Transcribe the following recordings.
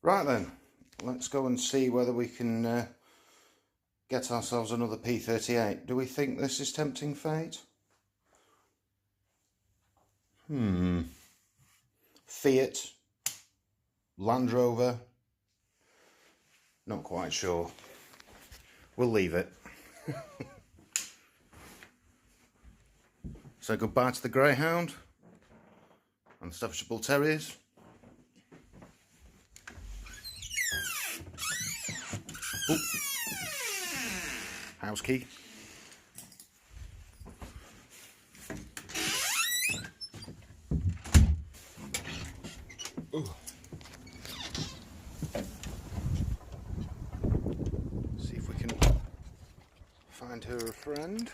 Right then, let's go and see whether we can get ourselves another P38. Do we think this is tempting fate? Fiat, Land Rover, not quite sure. We'll leave it. So goodbye to the Greyhound and the Staffordshire Bull Terriers. Ooh. House key. Ooh. See if we can find her a friend.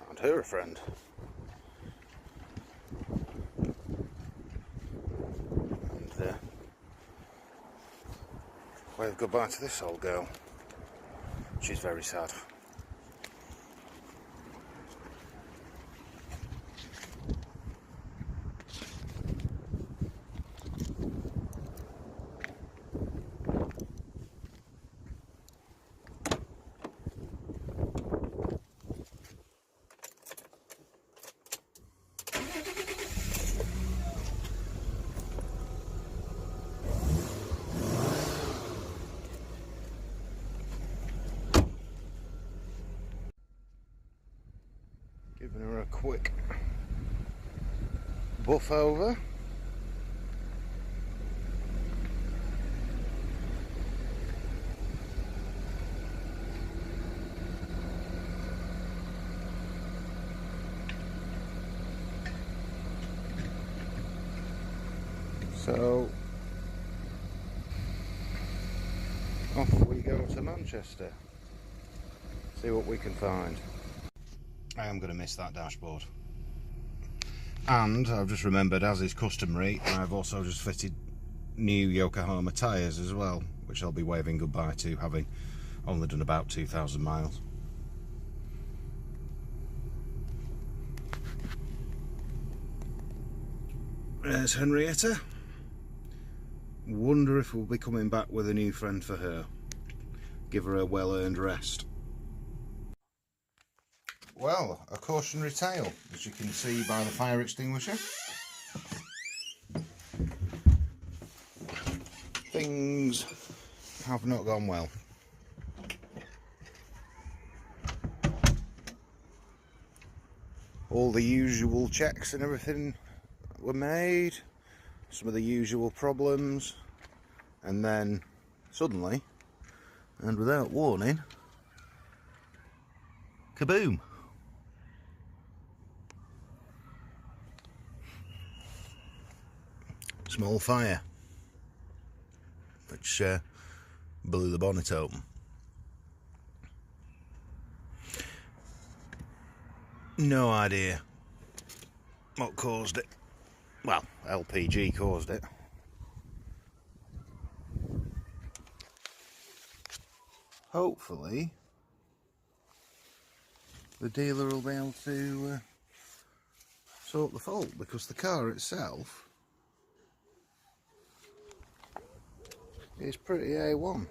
Found her a friend. And wave goodbye to this old girl. She's very sad. Giving her a quick buff over. So off we go to Manchester, see what we can find. I am going to miss that dashboard. And I've just remembered, as is customary, I've also just fitted new Yokohama tyres as well, which I'll be waving goodbye to, having only done about 2,000 miles. There's Henrietta. Wonder if we'll be coming back with a new friend for her. Give her a well-earned rest. Well, a cautionary tale, as you can see by the fire extinguisher. Things have not gone well. All the usual checks and everything were made, some of the usual problems, and then suddenly, and without warning, kaboom! Small fire, which blew the bonnet open. No idea what caused it. Well, LPG caused it. Hopefully the dealer will be able to sort the fault, because the car itself is pretty A1.